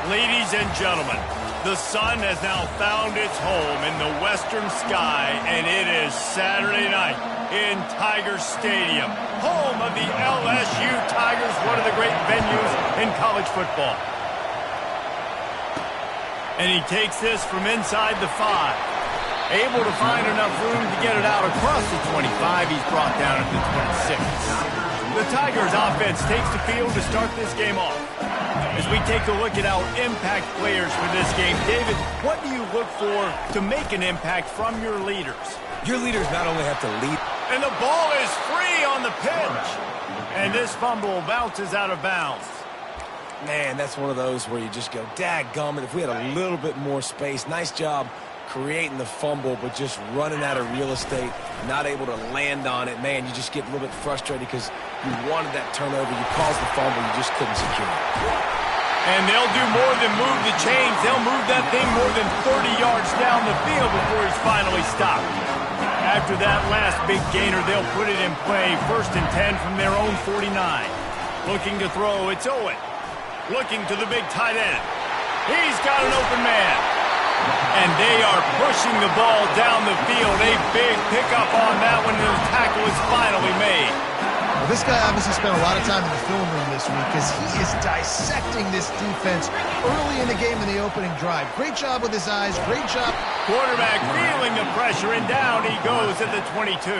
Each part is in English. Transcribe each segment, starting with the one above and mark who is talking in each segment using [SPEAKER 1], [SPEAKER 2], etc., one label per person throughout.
[SPEAKER 1] Ladies and gentlemen, the sun has now found its home in the western sky, and it is Saturday night in Tiger Stadium, home of the LSU Tigers, one of the great venues in college football. And he takes this from inside the 5. Able to find enough room to get it out across the 25. He's brought down at the 26. The Tigers offense takes the field to start this game off. As we take a look at our impact players for this game, David, what do you look for to make an impact from your leaders?
[SPEAKER 2] Your leaders not only have to lead.
[SPEAKER 1] And the ball is free on the pitch. And this fumble bounces out of bounds.
[SPEAKER 2] Man, that's one of those where you just go, dadgummit, if we had a little bit more space. Nice job creating the fumble, but just running out of real estate, not able to land on it. Man, you just get a little bit frustrated because you wanted that turnover. You caused the fumble. You just couldn't secure it.
[SPEAKER 1] And they'll do more than move the chains. They'll move that thing more than 30 yards down the field before he's finally stopped. After that last big gainer, they'll put it in play. 1st and 10 from their own 49. Looking to throw, it's Owen. Looking to the big tight end. He's got an open man. And they are pushing the ball down the field. A big pickup on that one, and the tackle is finally made.
[SPEAKER 3] Well, this guy obviously spent a lot of time in the film room this week because he is dissecting this defense early in the game in the opening drive. Great job with his eyes. Great job.
[SPEAKER 1] Quarterback feeling the pressure, and down he goes at the 22.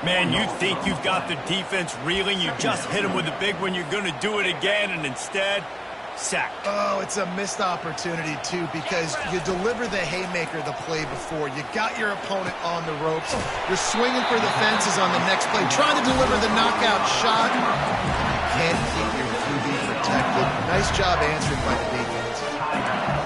[SPEAKER 1] Man, you think you've got the defense reeling. You just hit him with a big one. You're going to do it again, and instead, sack.
[SPEAKER 3] Oh, it's a missed opportunity, too, because you deliver the haymaker the play before. You got your opponent on the ropes. You're swinging for the fences on the next play, trying to deliver the knockout shot. Can't keep your QB protected. Nice job answering by the defense.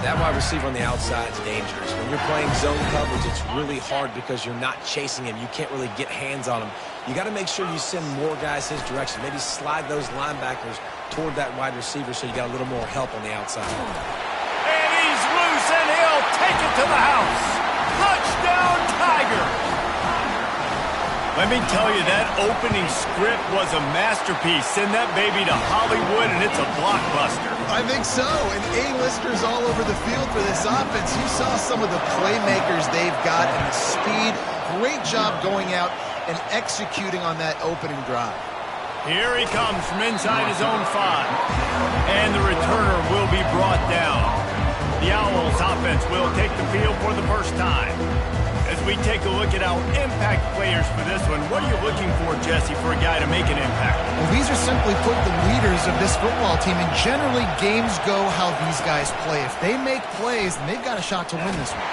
[SPEAKER 2] That wide receiver on the outside is dangerous. When you're playing zone coverage, it's really hard because you're not chasing him. You can't really get hands on him. You got to make sure you send more guys his direction. Maybe slide those linebackers toward that wide receiver so you got a little more help on the outside.
[SPEAKER 1] And he's loose, and he'll take it to the house. Touchdown, Tigers! Let me tell you, that opening script was a masterpiece. Send that baby to Hollywood, and it's a blockbuster.
[SPEAKER 3] I think so, and A-listers all over the field for this offense. You saw some of the playmakers they've got and the speed. Great job going out and executing on that opening drive.
[SPEAKER 1] Here he comes from inside his own 5. And the returner will be brought down. The Owls offense will take the field for the first time. As we take a look at our impact players for this one, what are you looking for, Jesse, for a guy to make an impact?
[SPEAKER 3] Well, these are simply put the leaders of this football team, and generally games go how these guys play. If they make plays, then they've got a shot to win this one.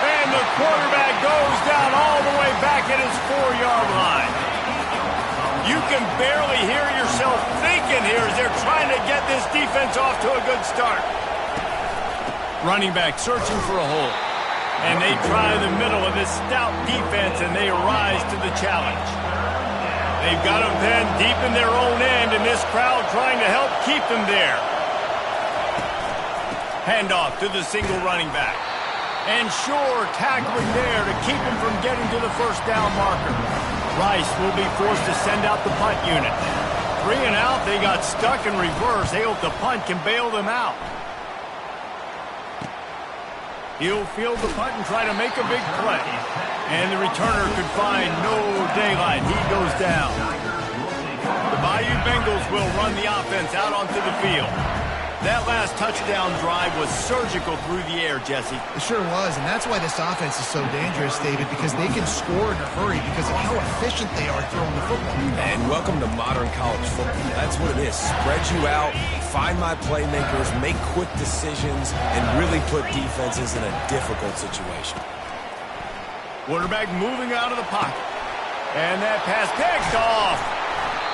[SPEAKER 1] And the quarterback goes down all the way back at his 4-yard line. You can barely hear yourself thinking here as they're trying to get this defense off to a good start. Running back searching for a hole. And they try the middle of this stout defense, and they rise to the challenge. They've got them then deep in their own end, and this crowd trying to help keep them there. Handoff to the single running back. And sure, tackling there to keep him from getting to the first down marker. Rice will be forced to send out the punt unit. 3 and out, they got stuck in reverse. They hope the punt can bail them out. He'll field the punt and try to make a big play. And the returner could find no daylight. He goes down. The Bayou Bengals will run the offense out onto the field. That last touchdown drive was surgical through the air, Jesse.
[SPEAKER 3] It sure was, and that's why this offense is so dangerous, David, because they can score in a hurry because of how efficient they are throwing the football.
[SPEAKER 2] And welcome to modern college football. That's what it is. Spread you out, find my playmakers, make quick decisions, and really put defenses in a difficult situation.
[SPEAKER 1] Quarterback moving out of the pocket. And that pass picked off.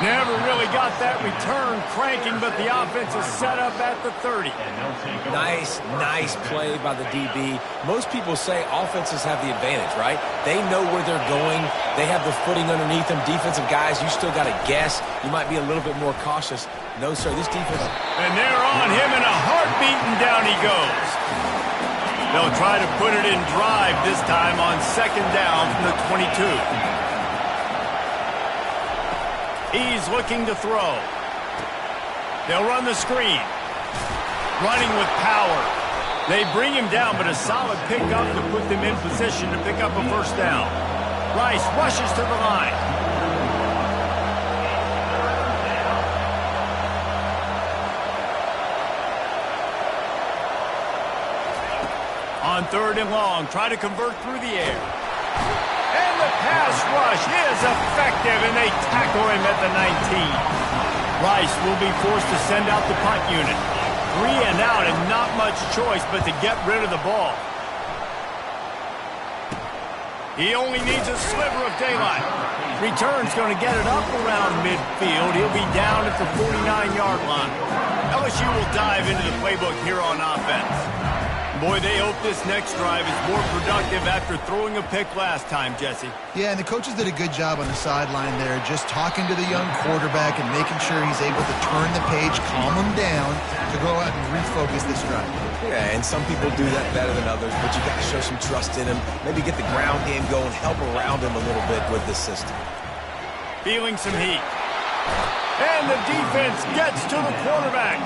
[SPEAKER 1] Never really got that return cranking, but the offense is set up at the 30.
[SPEAKER 2] Nice play by the DB. Most people say offenses have the advantage, right? They know where they're going. They have the footing underneath them. Defensive guys, you still got to guess. You might be a little bit more cautious. No, sir, this defense...
[SPEAKER 1] And they're on him in a heartbeat, and down he goes. They'll try to put it in drive this time on 2nd down from the 22. He's looking to throw. They'll run the screen. Running with power. They bring him down, but a solid pickup to put them in position to pick up a first down. Rice rushes to the line. On 3rd and long, try to convert through the air. And the pass rush is effective, and they tackle him at the 19. Rice will be forced to send out the punt unit. 3 and out, and not much choice but to get rid of the ball. He only needs a sliver of daylight. Return's going to get it up around midfield. He'll be down at the 49-yard line. LSU will dive into the playbook here on offense. Boy, they hope this next drive is more productive after throwing a pick last time, Jesse.
[SPEAKER 3] Yeah, and the coaches did a good job on the sideline there, just talking to the young quarterback and making sure he's able to turn the page, calm him down, to go out and refocus this drive.
[SPEAKER 2] Yeah, and some people do that better than others, but you got to show some trust in him. Maybe get the ground game going, help around him a little bit with this system.
[SPEAKER 1] Feeling some heat. And the defense gets to the quarterback.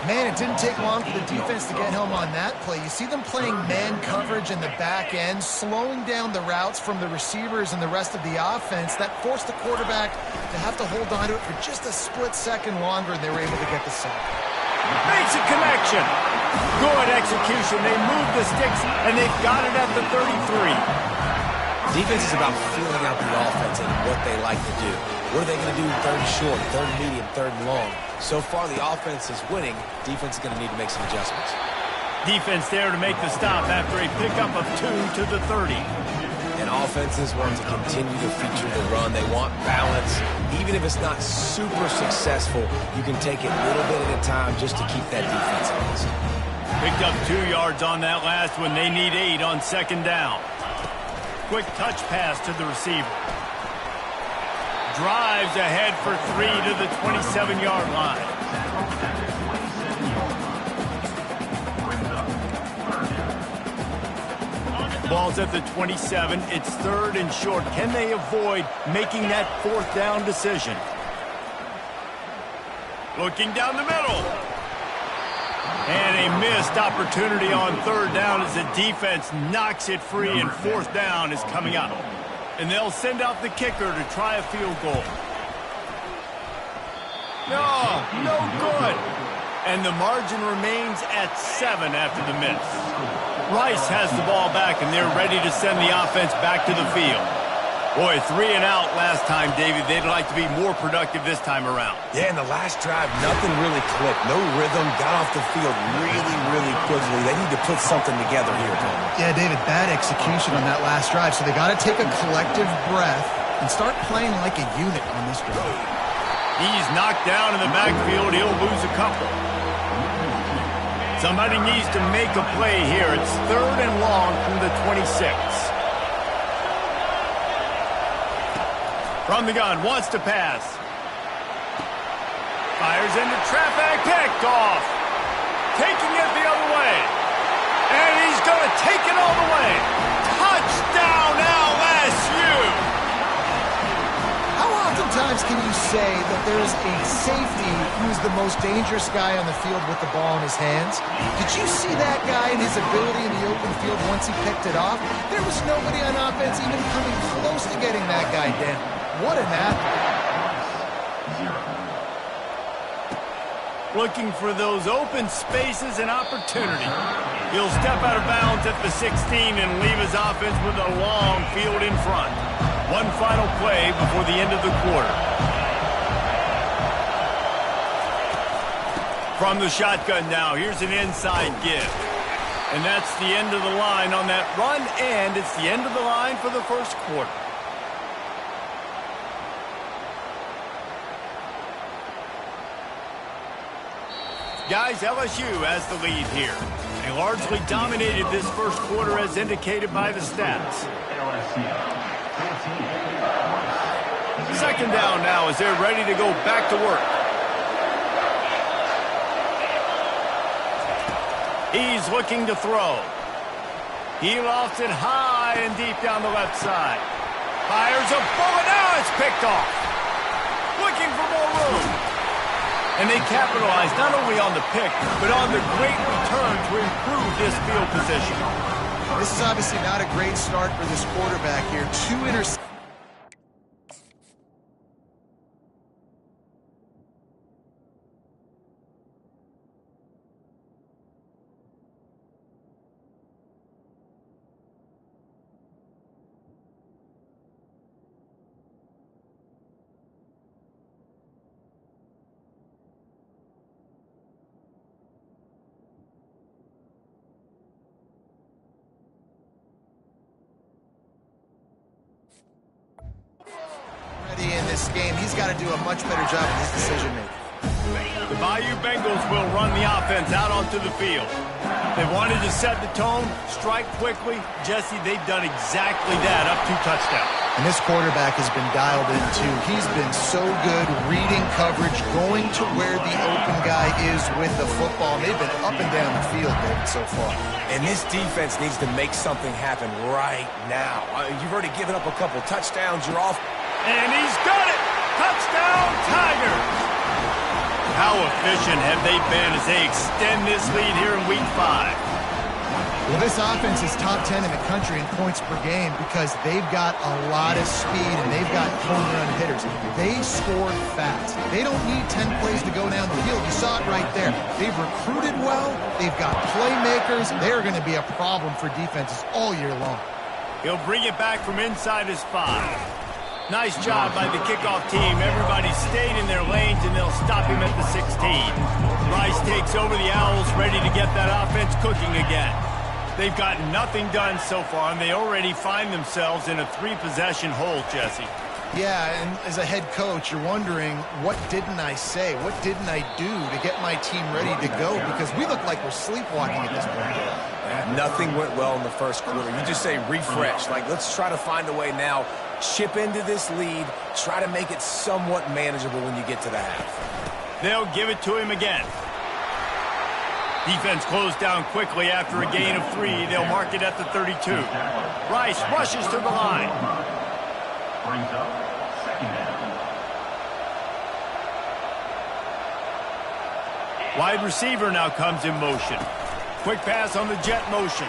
[SPEAKER 3] Man, it didn't take long for the defense to get home on that play. You see them playing man coverage in the back end, slowing down the routes from the receivers and the rest of the offense. That forced the quarterback to have to hold on to it for just a split second longer, and they were able to get the sack.
[SPEAKER 1] Makes a connection. Good execution. They move the sticks, and they've got it at the 33.
[SPEAKER 2] Defense is about feeling out the offense and what they like to do. What are they going to do 3rd and short, 3rd and medium, 3rd and long? So far, the offense is winning. Defense is going to need to make some adjustments.
[SPEAKER 1] Defense there to make the stop after a pickup of 2 to the 30.
[SPEAKER 2] And offenses want to continue to feature the run. They want balance. Even if it's not super successful, you can take it little bit at a time just to keep that defense honest.
[SPEAKER 1] Picked up 2 yards on that last one. They need 8 on 2nd down. Quick touch pass to the receiver. Drives ahead for 3 to the 27-yard line. Ball's at the 27. It's 3rd and short. Can they avoid making that 4th down decision? Looking down the middle. And a missed opportunity on 3rd down as the defense knocks it free, and 4th down is coming up. And they'll send out the kicker to try a field goal. No good. And the margin remains at 7 after the miss. Rice has the ball back, and they're ready to send the offense back to the field. Boy, 3 and out last time, David. They'd like to be more productive this time around.
[SPEAKER 2] Yeah, in the last drive, nothing really clicked. No rhythm, got off the field really quickly. They need to put something together here, Tom.
[SPEAKER 3] Yeah, David, bad execution on that last drive, so they got to take a collective breath and start playing like a unit on this drive.
[SPEAKER 1] He's knocked down in the backfield. He'll lose a couple. Somebody needs to make a play here. It's 3rd and long from the 26. From the gun, wants to pass. Fires into traffic, picked off. Taking it the other way. And he's going to take it all the way. Touchdown, LSU!
[SPEAKER 3] How oftentimes can you say that there is a safety who's the most dangerous guy on the field with the ball in his hands? Did you see that guy and his ability in the open field once he picked it off? There was nobody on offense even coming close to getting that guy down. What an athlete.
[SPEAKER 1] Looking for those open spaces and opportunity. He'll step out of bounds at the 16 and leave his offense with a long field in front. One final play before the end of the quarter. From the shotgun now, here's an inside give. And that's the end of the line on that run, and it's the end of the line for the first quarter. Guys, LSU has the lead here. They largely dominated this first quarter as indicated by the stats. 2nd down now as they're ready to go back to work. He's looking to throw. He lofts it high and deep down the left side. Fires a bullet. Now it's picked off. Looking for more room. And they capitalized not only on the pick, but on the great return to improve this field position.
[SPEAKER 3] This is obviously not a great start for this quarterback here. 2 interceptions. In this game, he's got to do a much better job of his decision-making.
[SPEAKER 1] The Bayou Bengals will run the offense out onto the field. They wanted to set the tone, strike quickly. Jesse, they've done exactly that, up 2 touchdowns.
[SPEAKER 3] And this quarterback has been dialed in, too. He's been so good reading coverage, going to where the open guy is with the football. And they've been up and down the field, David, so far.
[SPEAKER 2] And this defense needs to make something happen right now. You've already given up a couple touchdowns. You're off.
[SPEAKER 1] And he's got it! Touchdown, Tigers! How efficient have they been as they extend this lead here in Week 5?
[SPEAKER 3] Well, this offense is top 10 in the country in points per game because they've got a lot of speed and they've got home run hitters. They score fast. They don't need 10 plays to go down the field. You saw it right there. They've recruited well. They've got playmakers. They're going to be a problem for defenses all year long.
[SPEAKER 1] He'll bring it back from inside his 5. Nice job by the kickoff team. Everybody stayed in their lanes, and they'll stop him at the 16. Rice takes over the Owls, ready to get that offense cooking again. They've gotten nothing done so far, and they already find themselves in a 3-possession hole, Jesse.
[SPEAKER 3] Yeah, and as a head coach, you're wondering, what didn't I say? What didn't I do to get my team ready to go? Because we look like we're sleepwalking at this point.
[SPEAKER 2] Nothing went well in the first quarter. You just say refresh. Like, let's try to find a way now. Chip into this lead. Try to make it somewhat manageable when you get to the half.
[SPEAKER 1] They'll give it to him again. Defense closed down quickly after a gain of 3. They'll mark it at the 32. Rice rushes to the line.
[SPEAKER 4] Brings up second down.
[SPEAKER 1] Wide receiver now comes in motion. Quick pass on the jet motion.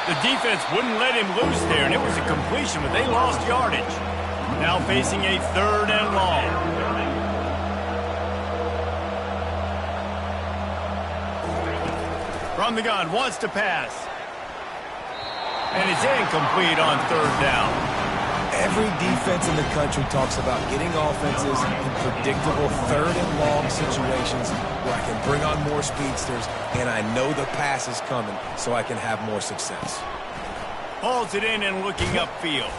[SPEAKER 1] The defense wouldn't let him loose there, and it was a completion, but they lost yardage. Now facing a 3rd and long. From the gun, wants to pass. And it's incomplete on 3rd down.
[SPEAKER 2] Every defense in the country talks about getting offenses in predictable 3rd and long situations where I can bring on more speedsters and I know the pass is coming so I can have more success.
[SPEAKER 1] Hauls it in and looking upfield.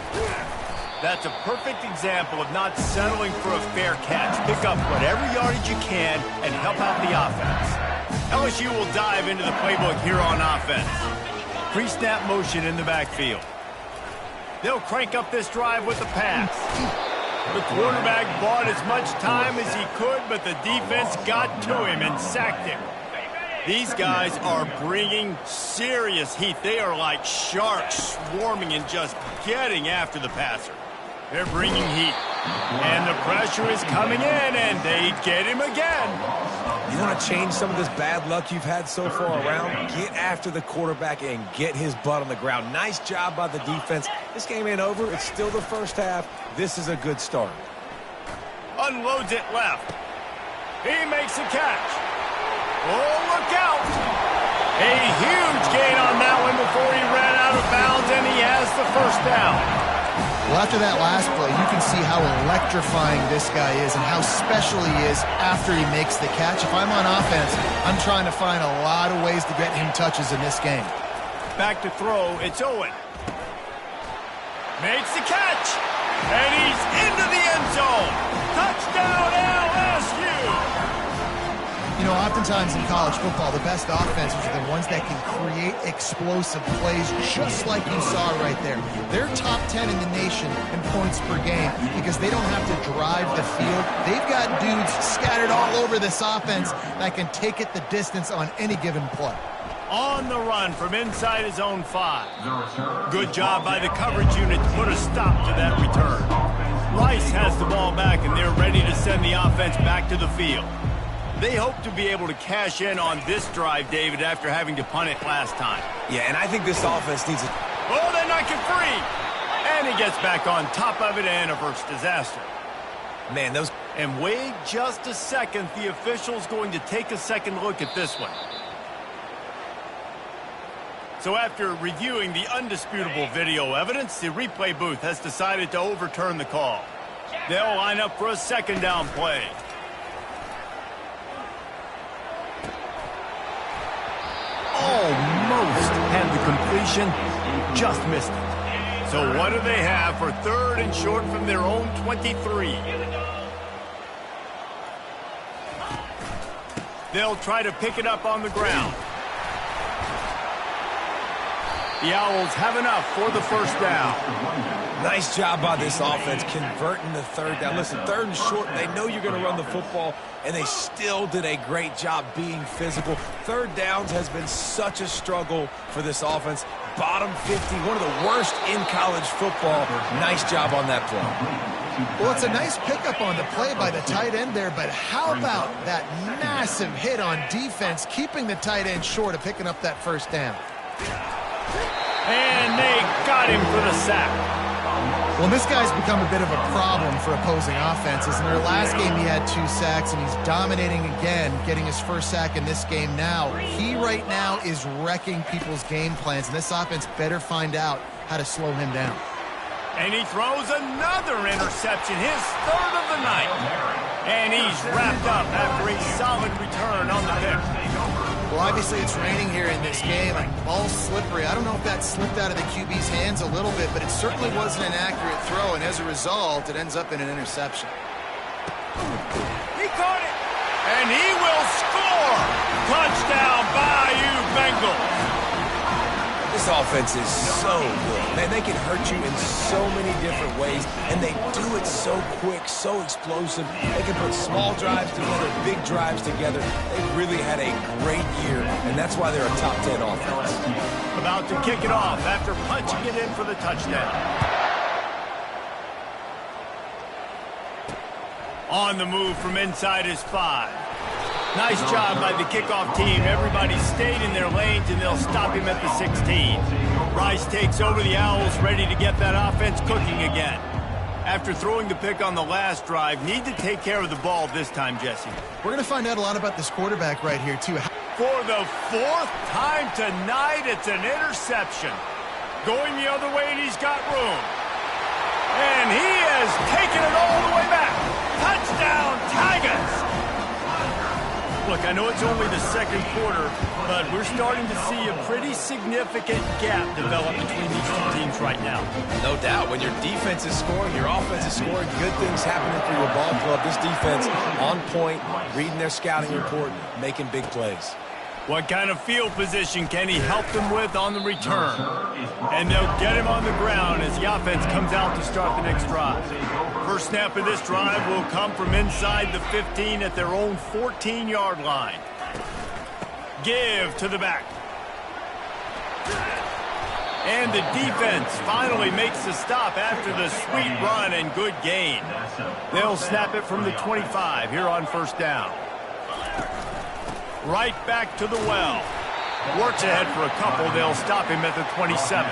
[SPEAKER 1] That's a perfect example of not settling for a fair catch. Pick up whatever yardage you can and help out the offense. LSU will dive into the playbook here on offense. Pre-snap motion in the backfield. They'll crank up this drive with a pass. The quarterback bought as much time as he could, but the defense got to him and sacked him. These guys are bringing serious heat. They are like sharks swarming and just getting after the passer. They're bringing heat. And the pressure is coming in, and they get him again.
[SPEAKER 2] You want to change some of this bad luck you've had so far around? Get after the quarterback and get his butt on the ground. Nice job by the defense. This game ain't over. It's still the first half. This is a good start.
[SPEAKER 1] Unloads it left. He makes a catch. Oh, look out. A huge gain on that one before he ran out of bounds, and he has the 1st down.
[SPEAKER 3] Well, after that last play, you can see how electrifying this guy is and how special he is after he makes the catch. If I'm on offense, I'm trying to find a lot of ways to get him touches in this game.
[SPEAKER 1] Back to throw, it's Owen. Makes the catch, and he's into the end zone. Touchdown, LSU!
[SPEAKER 3] You know, oftentimes in college football, the best offenses are the ones that can create explosive plays, just like you saw right there. They're top 10 in the nation in points per game because they don't have to drive the field. They've got dudes scattered all over this offense that can take it the distance on any given play.
[SPEAKER 1] On the run from inside his own 5. Good job by the coverage unit to put a stop to that return. Rice has the ball back, and they're ready ready to send the offense back to the field. They hope to be able to cash in on this drive, David, after having to punt it last time.
[SPEAKER 2] Yeah, and I think this offense needs a...
[SPEAKER 1] Oh, they knock it free! And he gets back on top of it and averts disaster.
[SPEAKER 2] Man, those...
[SPEAKER 1] And wait just a second. The official's going to take a second look at this one. So after reviewing the undisputable video evidence, the replay booth has decided to overturn the call. They'll line up for a second down play. Almost had the completion, just missed it. So what do they have for third and short from their own 23? They'll try to pick it up on the ground. The Owls have enough for the first down.
[SPEAKER 2] Nice job by this offense converting the third down. Listen, third and short, they know you're going to run the football, and they still did a great job being physical. Third downs has been such a struggle for this offense. Bottom 50, one of the worst in college football. Nice job on that play.
[SPEAKER 3] Well, it's a nice pickup on the play by the tight end there, but how about that massive hit on defense, keeping the tight end short of picking up that first down?
[SPEAKER 1] And they got him for the sack.
[SPEAKER 3] Well, this guy's become a bit of a problem for opposing offenses. In their last game, he had 2 sacks, and he's dominating again, getting his first sack in this game now. He right now is wrecking people's game plans, and this offense better find out how to slow him down.
[SPEAKER 1] And he throws another interception, his third of the night. And he's wrapped up after a solid return on the pick.
[SPEAKER 3] Well, obviously it's raining here in this game, and the ball's slippery. I don't know if that slipped out of the QB's hands a little bit, but it certainly wasn't an accurate throw, and as a result, it ends up in an interception.
[SPEAKER 1] He caught it, and he will score! Touchdown, Bayou Bengals!
[SPEAKER 2] This offense is so good. Man, they can hurt you in so many different ways, and they do it so quick, so explosive. They can put small drives together, big drives together. They've really had a great year, and that's why they're a top 10 offense.
[SPEAKER 1] About to kick it off after punching it in for the touchdown. On the move from inside his 5. Nice job by the kickoff team. Everybody stayed in their lanes, and they'll stop him at the 16. Rice takes over the Owls, ready to get that offense cooking again. After throwing the pick on the last drive, need to take care of the ball this time, Jesse.
[SPEAKER 3] We're going to find out a lot about this quarterback right here, too.
[SPEAKER 1] For the 4th time tonight, it's an interception. Going the other way, and he's got room. And he has taken it all the way back. Touchdown, Tigers! Look, I know it's only the second quarter, but we're starting to see a pretty significant gap develop between these two teams right now.
[SPEAKER 2] No doubt. When your defense is scoring, your offense is scoring, good things happening for your ball club. This defense on point, reading their scouting report, making big plays.
[SPEAKER 1] What kind of field position can he help them with on the return? And they'll get him on the ground as the offense comes out to start the next drive. First snap of this drive will come from inside the 15 at their own 14-yard line. Give to the back. And the defense finally makes the stop after the sweet run and good gain. They'll snap it from the 25 here on first down. Right back to the well. Works ahead for a couple. They'll stop him at the 27.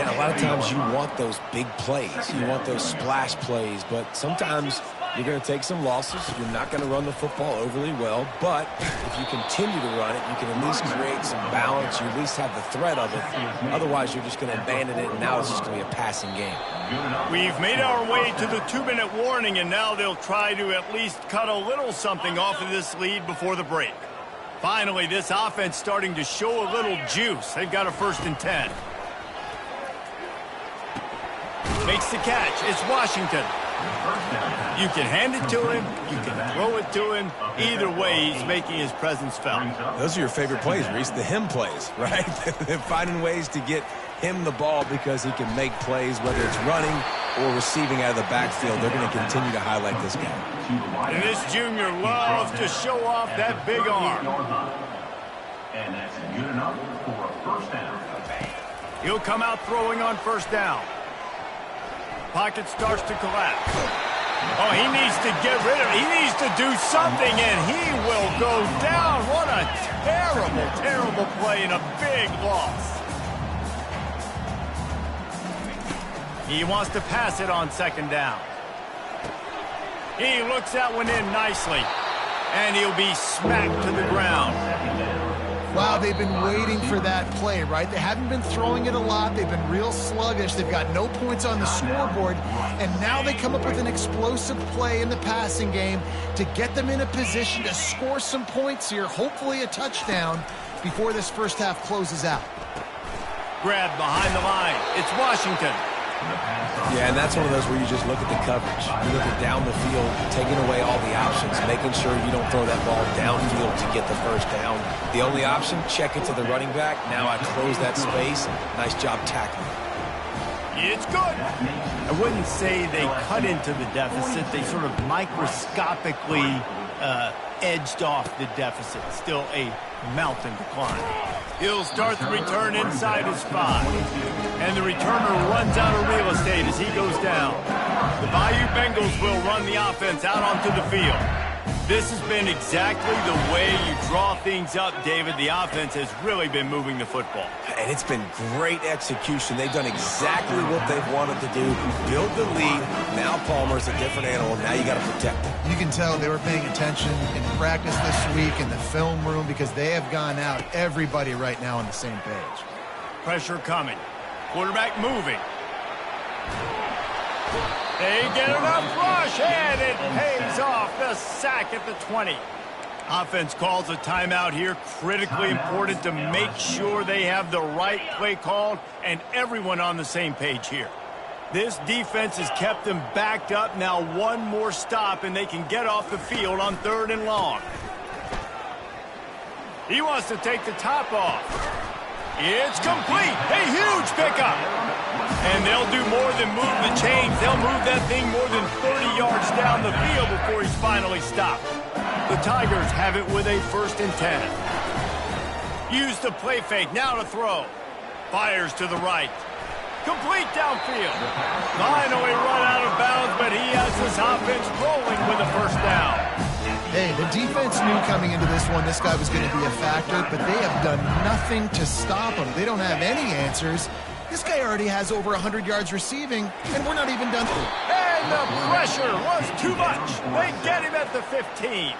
[SPEAKER 2] And a lot of times you want those big plays. You want those splash plays. But sometimes you're going to take some losses. You're not going to run the football overly well. But if you continue to run it, you can at least create some balance. You at least have the threat of it. Otherwise, you're just going to abandon it, and now it's just going to be a passing game.
[SPEAKER 1] We've made our way to the 2-minute warning, and now they'll try to at least cut a little something off of this lead before the break. Finally, this offense starting to show a little juice. They've got a 1st and 10. Makes the catch. It's Washington. You can hand it to him. You can throw it to him. Either way, he's making his presence felt.
[SPEAKER 2] Those are your favorite plays, Reese, the him plays, right? They're finding ways to get him the ball because he can make plays, whether it's running or receiving out of the backfield. They're going to continue to highlight this guy.
[SPEAKER 1] And this junior loves to show off that big arm.
[SPEAKER 4] And that's good enough for a first down.
[SPEAKER 1] He'll come out throwing on first down. Pocket starts to collapse. Oh, he needs to get rid of it. He needs to do something, and he will go down. What a terrible, terrible play and a big loss. He wants to pass it on second down. He looks that one in nicely, and he'll be smacked to the ground.
[SPEAKER 3] Wow, they've been waiting for that play, right? They haven't been throwing it a lot. They've been real sluggish. They've got no points on the scoreboard, and now they come up with an explosive play in the passing game to get them in a position to score some points here, hopefully a touchdown, before this first half closes out.
[SPEAKER 1] Grab behind the line. It's Washington.
[SPEAKER 2] Yeah, and that's one of those where you just look at the coverage. You look at down the field, taking away all the options, making sure you don't throw that ball downfield to get the first down. The only option, check it to the running back. Now I close that space. Nice job tackling.
[SPEAKER 1] It's good. I wouldn't say they cut into the deficit. They sort of microscopically edged off the deficit. Still a mountain to climb. He'll start the return inside his 5. And the returner runs out of real estate as he goes down. The Bayou Bengals will run the offense out onto the field. This has been exactly the way you draw things up, David. The offense has really been moving the football.
[SPEAKER 2] And it's been great execution. They've done exactly what they've wanted to do. Build the lead. Now Palmer's a different animal. Now you got to protect him.
[SPEAKER 3] You can tell they were paying attention in practice this week in the film room because they have gone out, everybody right now on the same page.
[SPEAKER 1] Pressure coming. Quarterback moving. They get enough rush, and it pays off. The sack at the 20. Offense calls a timeout here. Critically important to make sure they have the right play called and everyone on the same page here. This defense has kept them backed up. Now one more stop, and they can get off the field on 3rd and long. He wants to take the top off. It's complete. A huge pickup. And they'll do more than move the chains. They'll move that thing more than 30 yards down the field before he's finally stopped. The Tigers have it with a 1st and 10. Use the play fake. Now to throw. Fires to the right. Complete downfield. Finally run out of bounds, but he has this offense rolling with a 1st down.
[SPEAKER 3] Hey, the defense knew coming into this one this guy was going to be a factor, but they have done nothing to stop him. They don't have any answers. This guy already has over 100 yards receiving, and we're not even done.
[SPEAKER 1] And the pressure was too much. They get him at the 15.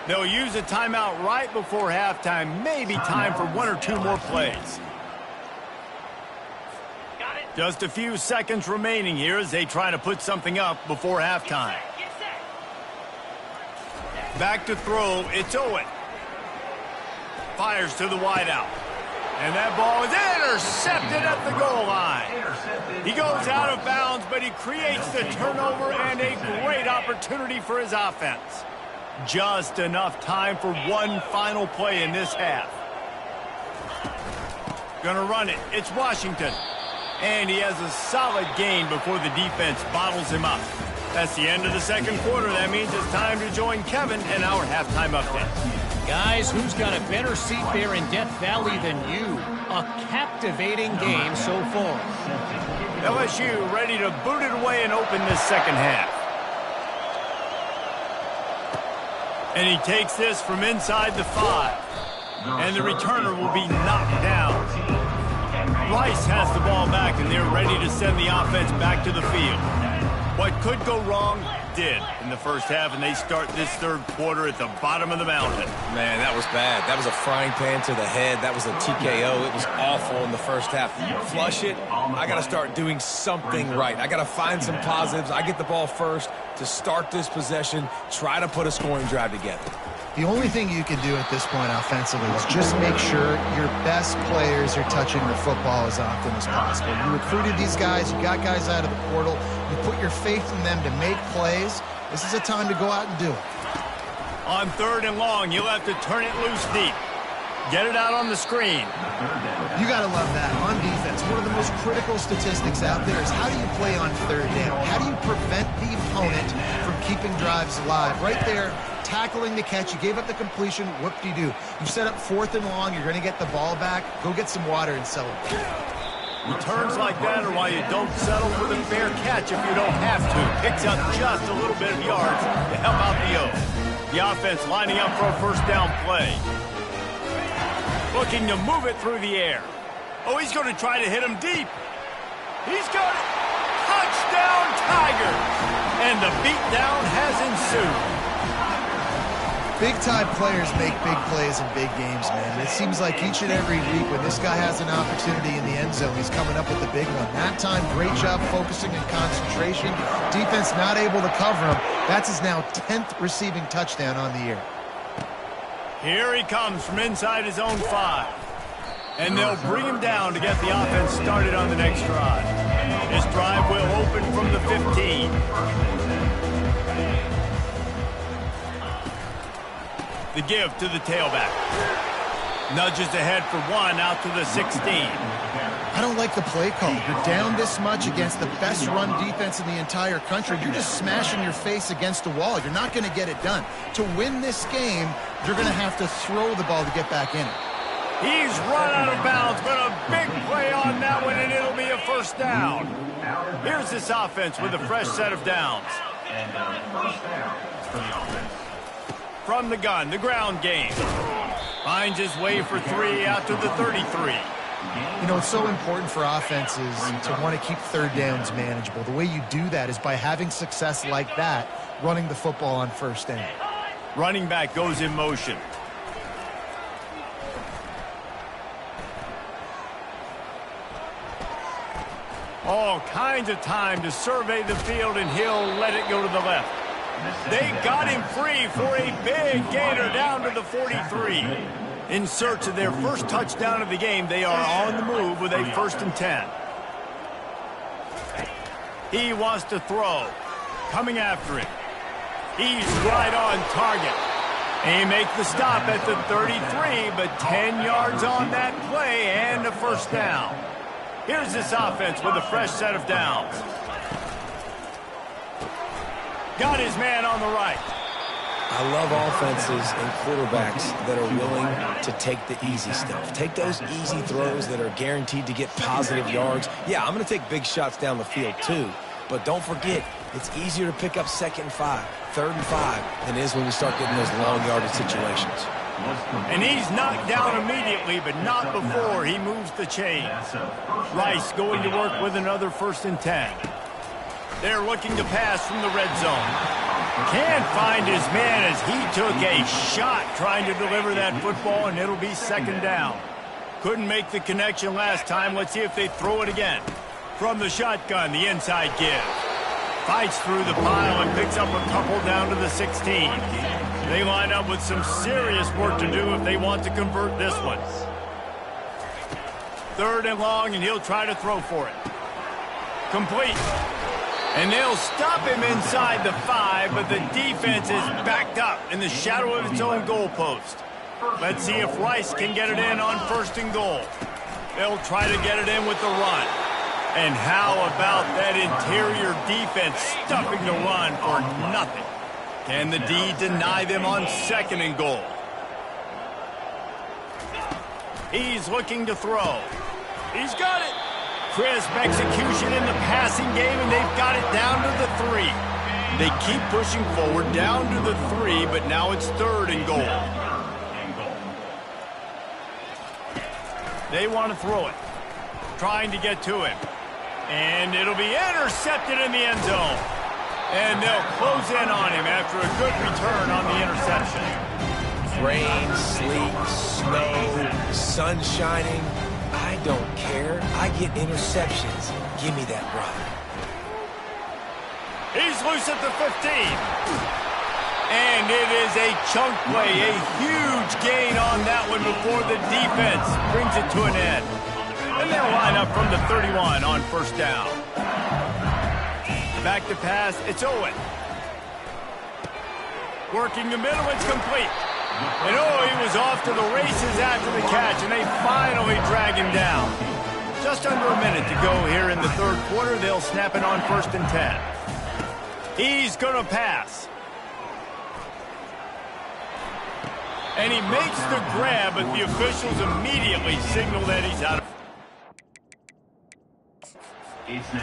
[SPEAKER 1] They'll use a timeout right before halftime. Maybe time for 1 or 2 more plays. Just a few seconds remaining here as they try to put something up before halftime. Back to throw. It's Owen. Fires to the wideout. And that ball is intercepted at the goal line. He goes out of bounds, but he creates the turnover and a great opportunity for his offense. Just enough time for one final play in this half. Gonna run it. It's Washington. And he has a solid gain before the defense bottles him up. That's the end of the 2nd quarter. That means it's time to join Kevin in our halftime update.
[SPEAKER 5] Guys, who's got a better seat there in Death Valley than you? A captivating game so far.
[SPEAKER 1] LSU ready to boot it away and open this 2nd half. And he takes this from inside the 5. And the returner will be knocked down. Rice has the ball back, and they're ready to send the offense back to the field. What could go wrong did in the first half, and they start this 3rd quarter at the bottom of the mountain.
[SPEAKER 2] Man, that was bad. That was a frying pan to the head. That was a TKO. It was awful in the first half. Flush it. I got to start doing something right. I got to find some positives. I get the ball first to start this possession, try to put a scoring drive together.
[SPEAKER 3] The only thing you can do at this point offensively is just make sure your best players are touching the football as often as possible. You recruited these guys. You got guys out of the portal. You put your faith in them to make plays. This is a time to go out and do it.
[SPEAKER 1] On 3rd and long, you'll have to turn it loose deep. Get it out on the screen.
[SPEAKER 3] You got to love that. On defense, one of the most critical statistics out there is how do you play on 3rd down? How do you prevent the opponent from keeping drives alive? Right there, tackling the catch. You gave up the completion. Whoop-de-doo. You set up 4th and long. You're going to get the ball back. Go get some water and celebrate.
[SPEAKER 1] Returns like that are why you don't settle for the fair catch if you don't have to. Picks up just a little bit of yards to help out the O. The offense lining up for a first down play. Looking to move it through the air. Oh, he's going to try to hit him deep. He's got it. Touchdown, Tigers. And the beatdown has ensued.
[SPEAKER 3] Big-time players make big plays in big games, man. It seems like each and every week when this guy has an opportunity in the end zone, he's coming up with the big one. That time, great job focusing and concentration. Defense not able to cover him. That's his now 10th receiving touchdown on the year.
[SPEAKER 1] Here he comes from inside his own 5. And they'll bring him down to get the offense started on the next drive. This drive will open from the 15. The give to the tailback. Nudges ahead for 1 out to the 16.
[SPEAKER 3] I don't like the play call. You're down this much against the best run defense in the entire country. You're just smashing your face against a wall. You're not going to get it done. To win this game, you're going to have to throw the ball to get back in it.
[SPEAKER 1] He's run out of bounds, but a big play on that one, and it'll be a first down. Here's this offense with a fresh set of downs.
[SPEAKER 4] And first down for the offense.
[SPEAKER 1] From the gun, the ground game. Finds his way for 3 out to the 33.
[SPEAKER 3] You know, it's so important for offenses to want to keep third downs manageable. The way you do that is by having success like that, running the football on first down.
[SPEAKER 1] Running back goes in motion. All kinds of time to survey the field, and he'll let it go to the left. They got him free for a big gainer down to the 43. In search of their first touchdown of the game, they are on the move with a 1st and 10. He wants to throw. Coming after him. He's right on target. He makes the stop at the 33, but 10 yards on that play and a first down. Here's this offense with a fresh set of downs. Got his man on the right.
[SPEAKER 2] I love offenses and quarterbacks that are willing to take the easy stuff. Take those easy throws that are guaranteed to get positive yards. Yeah, I'm going to take big shots down the field too. But don't forget, it's easier to pick up 2nd and 5, 3rd and 5 than it is when you start getting those long yardage situations.
[SPEAKER 1] And he's knocked down immediately, but not before he moves the chains. Rice going to work with another 1st and 10. They're looking to pass from the red zone. Can't find his man as he took a shot trying to deliver that football, and it'll be 2nd down. Couldn't make the connection last time. Let's see if they throw it again. From the shotgun, the inside give. Fights through the pile and picks up a couple down to the 16. They line up with some serious work to do if they want to convert this one. 3rd and long, and he'll try to throw for it. Complete. And they'll stop him inside the 5, but the defense is backed up in the shadow of its own goalpost. Let's see if Rice can get it in on 1st and goal. They'll try to get it in with the run. And how about that interior defense stuffing the run for nothing? Can the D deny them on 2nd and goal? He's looking to throw. He's got it. Crisp execution in the passing game, and they've got it down to the 3. They keep pushing forward down to the 3, but now it's 3rd and goal. They want to throw it. Trying to get to him. And it'll be intercepted in the end zone. And they'll close in on him after a good return on the interception.
[SPEAKER 2] Rain, sleet, snow, sun shining. I don't care. I get interceptions. Give me that rock.
[SPEAKER 1] He's loose at the 15. And it is a chunk play, a huge gain on that one before the defense brings it to an end. And they'll line up from the 31 on 1st down. Back to pass, it's Owen. Working the middle, it's complete. And he was off to the races after the catch, and they finally drag him down. Just under a minute to go here in the 3rd quarter. They'll snap it on 1st and 10. He's going to pass. And he makes the grab, but the officials immediately signal that he's out of.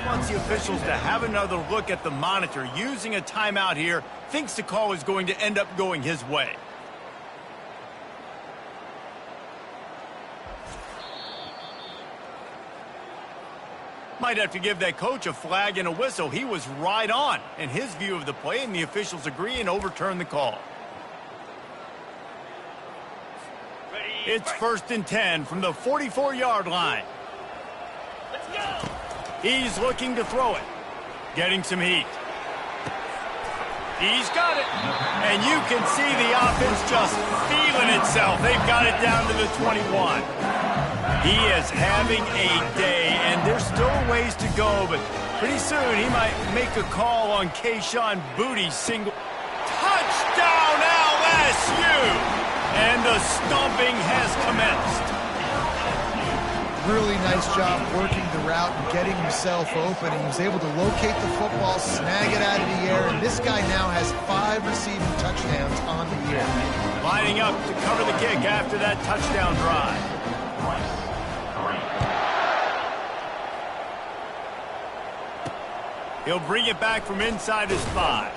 [SPEAKER 1] Wants the officials to have another look at the monitor. Using a timeout here, thinks the call is going to end up going his way. Might have to give that coach a flag and a whistle. He was right on in his view of the play, and the officials agree and overturn the call. It's 1st and 10 from the 44-yard line. Let's go. He's looking to throw it. Getting some heat. He's got it. And you can see the offense just feeling itself. They've got it down to the 21. He is having a day, and there's still ways to go, but pretty soon he might make a call on Kayshon Boutte's single. Touchdown LSU! And the stomping has commenced.
[SPEAKER 3] Really nice job working the route and getting himself open. He was able to locate the football, snag it out of the air, and this guy now has 5 receiving touchdowns on the year.
[SPEAKER 1] Lining up to cover the kick after that touchdown drive. He'll bring it back from inside his 5.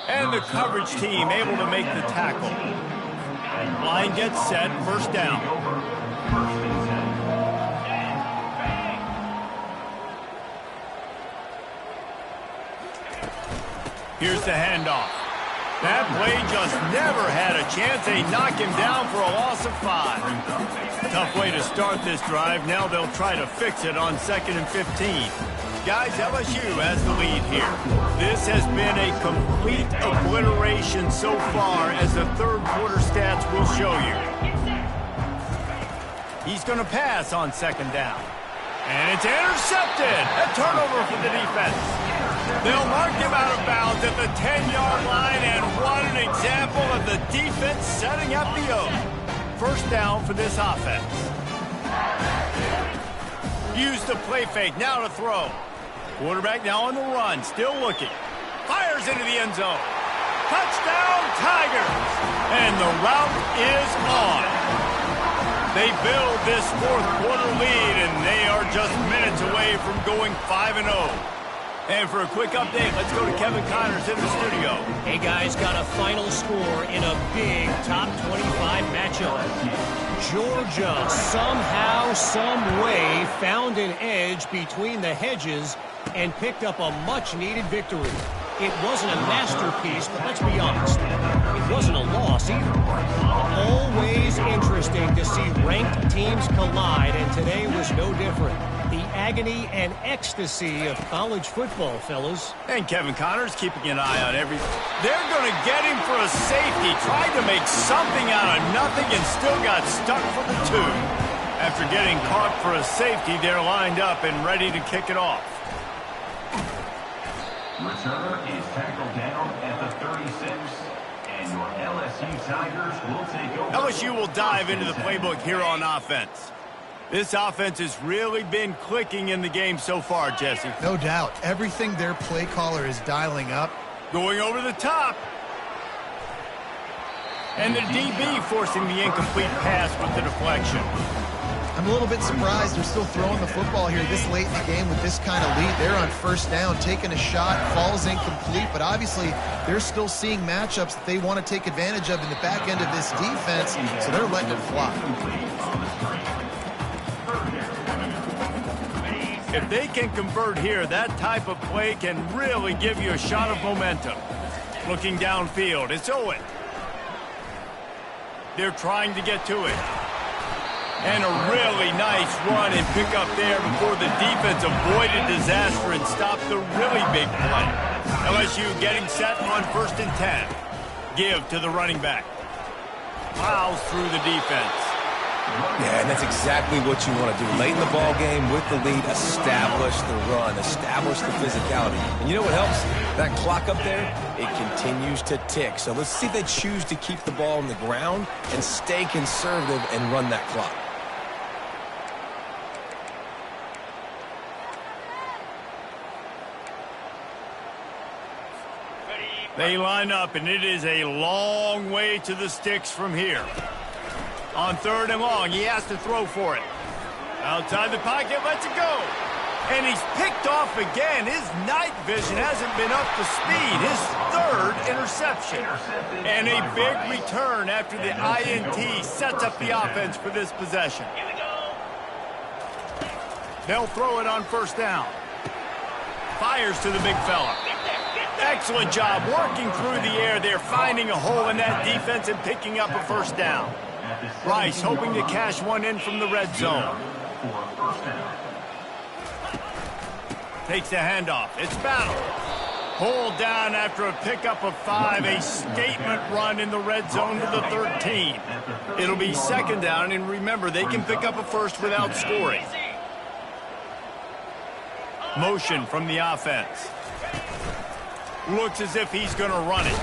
[SPEAKER 1] And the coverage team able to make the tackle. Line gets set, 1st down. Here's the handoff. That play just never had a chance. They knock him down for a loss of 5. Tough way to start this drive. Now they'll try to fix it on 2nd and 15. Guys, LSU has the lead here. This has been a complete obliteration so far, as the 3rd quarter stats will show you. He's going to pass on 2nd down. And it's intercepted. A turnover for the defense. They'll mark him out of bounds at the 10-yard line, and what an example of the defense setting up the O. 1st down for this offense. Use the play fake, now to throw. Quarterback now on the run, still looking. Fires into the end zone. Touchdown, Tigers! And the route is on. They build this 4th quarter lead, and they are just minutes away from going 5-0. And for a quick update, let's go to Kevin Connors in the studio.
[SPEAKER 5] Hey, guys, got a final score in a big top 25 matchup. Georgia somehow, some way found an edge between the hedges and picked up a much-needed victory. It wasn't a masterpiece, but let's be honest, it wasn't a loss either. Always interesting to see ranked teams collide, and today was no different. The agony and ecstasy of college football, fellas.
[SPEAKER 1] And Kevin Connors keeping an eye on everything. They're going to get him for a safety. Tried to make something out of nothing and still got stuck for the 2. After getting caught for a safety, they're lined up and ready to kick it off.
[SPEAKER 4] Returner is tackled down at the 36, and your LSU Tigers will take over.
[SPEAKER 1] LSU will dive into the playbook here on offense. This offense has really been clicking in the game so far, Jesse.
[SPEAKER 3] No doubt. Everything their play caller is dialing up.
[SPEAKER 1] Going over the top. And the DB forcing the incomplete pass with the deflection.
[SPEAKER 3] I'm a little bit surprised they're still throwing the football here this late in the game with this kind of lead. They're on 1st down, taking a shot, falls incomplete, but obviously they're still seeing matchups that they want to take advantage of in the back end of this defense, so they're letting it fly.
[SPEAKER 1] If they can convert here, that type of play can really give you a shot of momentum. Looking downfield, it's Owen. They're trying to get to it. And a really nice run and pick up there before the defense avoided disaster and stopped the really big play. LSU getting set on 1st and 10. Give to the running back. Plows through the defense.
[SPEAKER 2] Yeah, and that's exactly what you want to do. Late in the ball game with the lead, establish the run, establish the physicality. And you know what helps? That clock up there, it continues to tick. So let's see if they choose to keep the ball on the ground and stay conservative and run that clock.
[SPEAKER 1] They line up, and it is a long way to the sticks from here. On 3rd and long, he has to throw for it. Outside the pocket, lets it go. And he's picked off again. His night vision hasn't been up to speed. His third interception. And a big return after the INT sets up the offense for this possession. They'll throw it on first down. Fires to the big fella. Excellent job working through the air there, finding a hole in that defense and picking up a first down. Rice hoping to cash one in from the red zone. Takes the handoff. It's Battle. Pulled down after a pickup of 5. A statement run in the red zone to the 13. It'll be second down, and remember, they can pick up a first without scoring. Motion from the offense. Looks as if he's going to run it.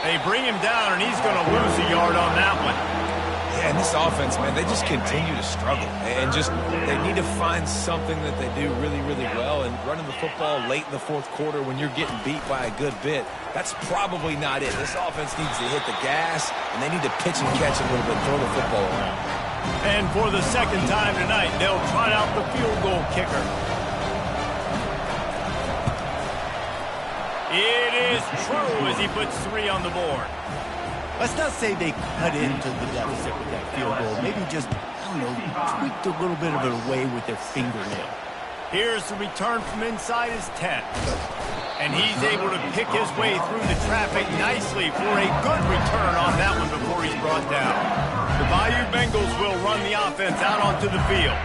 [SPEAKER 1] They bring him down, and he's going to lose a yard on that one.
[SPEAKER 2] Yeah, and this offense, man, they just continue to struggle. And they need to find something that they do really, really well. And running the football late in the fourth quarter when you're getting beat by a good bit, that's probably not it. This offense needs to hit the gas, and they need to pitch and catch a little bit, throw the football around.
[SPEAKER 1] And for the second time tonight, they'll trot out the field goal kicker. It is true as he puts 3 on the board.
[SPEAKER 6] Let's not say they cut into the deficit with that field goal. Maybe just, I don't know, tweaked a little bit of it away with their fingernail.
[SPEAKER 1] Here's the return from inside his 10. And he's able to pick his way through the traffic nicely for a good return on that one before he's brought down. The Bayou Bengals will run the offense out onto the field.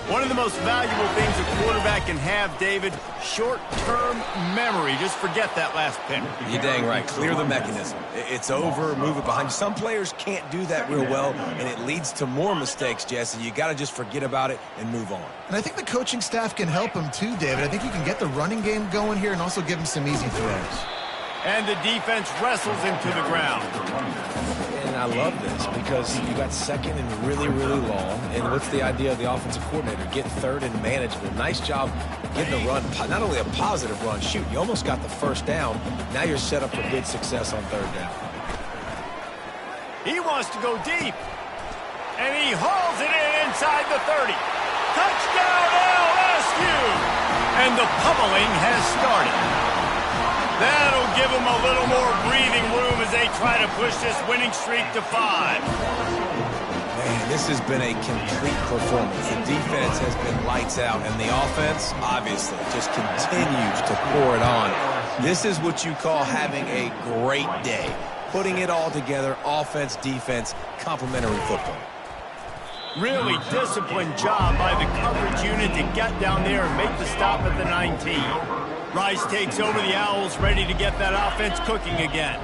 [SPEAKER 1] One of the most valuable things a quarterback can have, David, short-term memory. Just forget that last pick.
[SPEAKER 2] You're dang right. Clear the mechanism. It's over, move it behind you. Some players can't do that real well, and it leads to more mistakes, Jesse. You got to just forget about it and move on.
[SPEAKER 3] And I think the coaching staff can help him too, David. I think you can get the running game going here and also give him some easy throws.
[SPEAKER 1] And the defense wrestles him to the ground.
[SPEAKER 2] And I love this because you got second and really, really long. And what's the idea of the offensive coordinator? Get third and manageable. Nice job getting a run, not only a positive run, shoot, you almost got the first down. Now you're set up for good success on third down.
[SPEAKER 1] He wants to go deep. And he hauls it in inside the 30. Touchdown LSU! And the pummeling has started. That'll give them a little more breathing room as they try to push this winning streak to 5.
[SPEAKER 2] Man, this has been a complete performance. The defense has been lights out, and the offense, obviously, just continues to pour it on. This is what you call having a great day. Putting it all together, offense, defense, complementary football.
[SPEAKER 1] Really disciplined job by the coverage unit to get down there and make the stop at the 19. Rice takes over the Owls, ready to get that offense cooking again.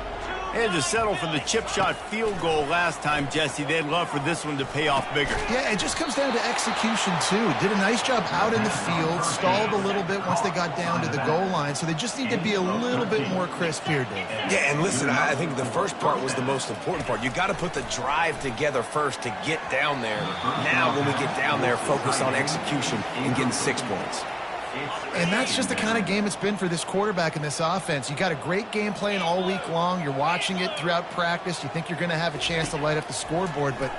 [SPEAKER 1] They had to settle for the chip shot field goal last time, Jesse. They'd love for this one to pay off bigger.
[SPEAKER 3] Yeah, it just comes down to execution, too. Did a nice job out in the field, stalled a little bit once they got down to the goal line, so they just need to be a little bit more crisp here, Dave.
[SPEAKER 2] Yeah, and listen, I think the first part was the most important part. You got to put the drive together first to get down there. Now, when we get down there, focus on execution and getting 6 points.
[SPEAKER 3] And that's just the kind of game it's been for this quarterback in this offense. You got a great game plan all week long. You're watching it throughout practice. You think you're going to have a chance to light up the scoreboard, but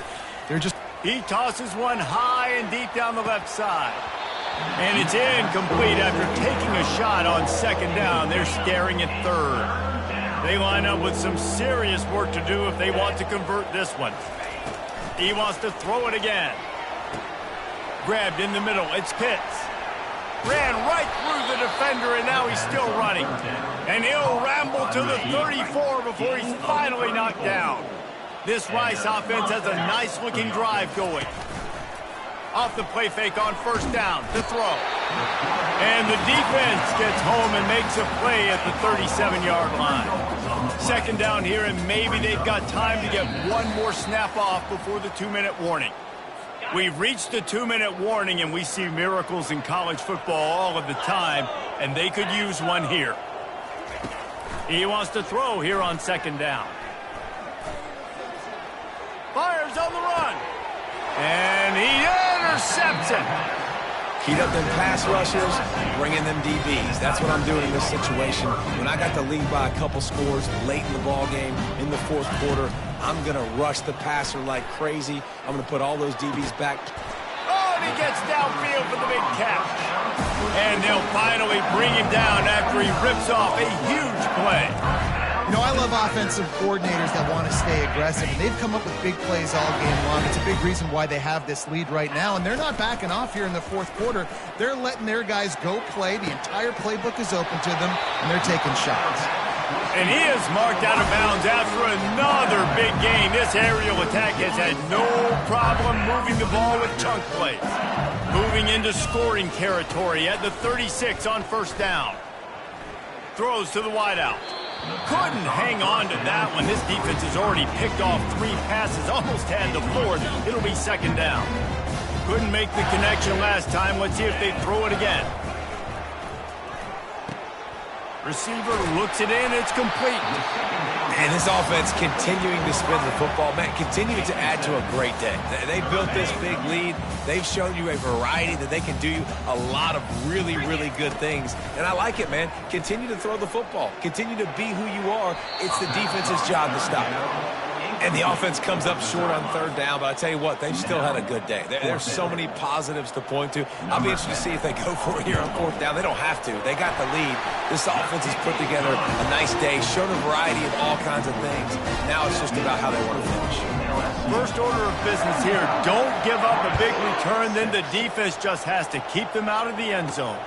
[SPEAKER 3] they're just...
[SPEAKER 1] He tosses one high and deep down the left side. And it's incomplete after taking a shot on second down. They're staring at third. They line up with some serious work to do if they want to convert this one. He wants to throw it again. Grabbed in the middle. It's Pitts. Ran right through the defender, and now he's still running. And he'll ramble to the 34 before he's finally knocked down. This Rice offense has a nice-looking drive going. Off the play fake on first down to throw. And the defense gets home and makes a play at the 37-yard line. Second down here, and maybe they've got time to get one more snap off before the 2-minute warning. We've reached the 2-minute warning, and we see miracles in college football all of the time, and they could use one here. He wants to throw here on second down. Fires on the run. And he intercepts it.
[SPEAKER 2] Heat up them pass rushers, bring in them DBs. That's what I'm doing in this situation. When I got the lead by a couple scores late in the ball game, in the fourth quarter, I'm going to rush the passer like crazy. I'm going to put all those DBs back.
[SPEAKER 1] Oh, and he gets downfield for the big catch. And they'll finally bring him down after he rips off a huge play.
[SPEAKER 3] You know, I love offensive coordinators that want to stay aggressive, and they've come up with big plays all game long. It's a big reason why they have this lead right now, and they're not backing off here in the fourth quarter. They're letting their guys go play. The entire playbook is open to them, and they're taking shots.
[SPEAKER 1] And he is marked out of bounds after another big gain. This aerial attack has had no problem moving the ball with chunk plays. Moving into scoring territory at the 36 on first down. Throws to the wideout. Couldn't hang on to that one. This defense has already picked off 3 passes, almost had the 4th. It'll be second down. Couldn't make the connection last time. Let's see if they throw it again. Receiver looks it in. It's complete.
[SPEAKER 2] And this offense continuing to spin the football, man, continuing to add to a great day. They built this big lead. They've shown you a variety that they can do a lot of really, really good things. And I like it, man. Continue to throw the football. Continue to be who you are. It's the defense's job to stop. And the offense comes up short on third down, but I tell you what, they've still had a good day. There's so many positives to point to. I'll be interested to see if they go for it here on fourth down. They don't have to. They got the lead. This offense has put together a nice day, shown a variety of all kinds of things. Now it's just about how they want to finish.
[SPEAKER 1] First order of business here, don't give up a big return, then the defense just has to keep them out of the end zone.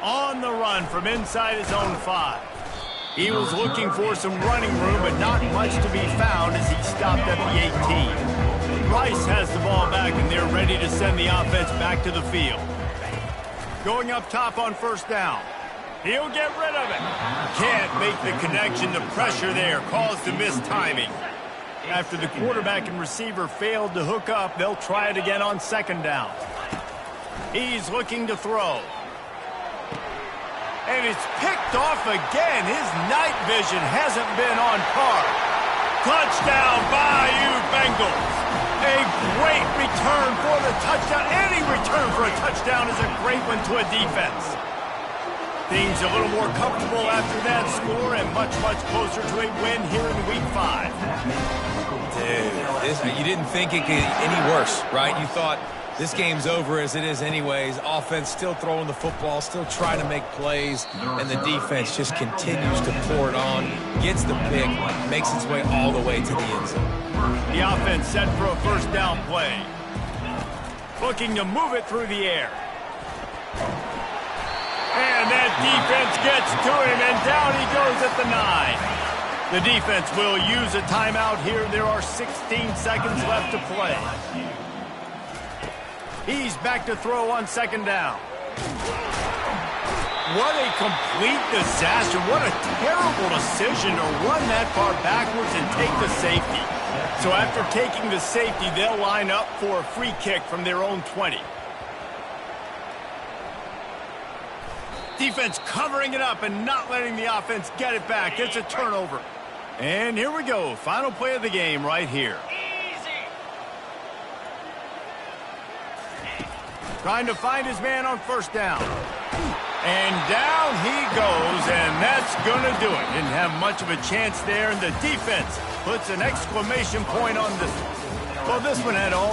[SPEAKER 1] On the run from inside his own 5. He was looking for some running room, but not much to be found as he stopped at the 18. Rice has the ball back, and they're ready to send the offense back to the field. Going up top on first down. He'll get rid of it. Can't make the connection. The pressure there caused the missed timing. After the quarterback and receiver failed to hook up, they'll try it again on second down. He's looking to throw. And it's picked off again. His night vision hasn't been on par. Touchdown, Bayou Bengals. A great return for the touchdown. Any return for a touchdown is a great one to a defense. Things a little more comfortable after that score and much, much closer to a win here in Week 5.
[SPEAKER 2] Dude, you didn't think it could get any worse, right? You thought this game's over as it is anyways. Offense still throwing the football, still trying to make plays, and the defense just continues to pour it on, gets the pick, makes its way all the way to the end zone.
[SPEAKER 1] The offense set for a first down play. Looking to move it through the air. And that defense gets to him, and down he goes at the 9. The defense will use a timeout here. There are 16 seconds left to play. He's back to throw on second down. What a complete disaster. What a terrible decision to run that far backwards and take the safety. So after taking the safety, they'll line up for a free kick from their own 20. Defense covering it up and not letting the offense get it back. It's a turnover. And here we go. Final play of the game right here. Trying to find his man on first down. And down he goes, and that's going to do it. Didn't have much of a chance there, and the defense puts an exclamation point on this one. Well, this one had all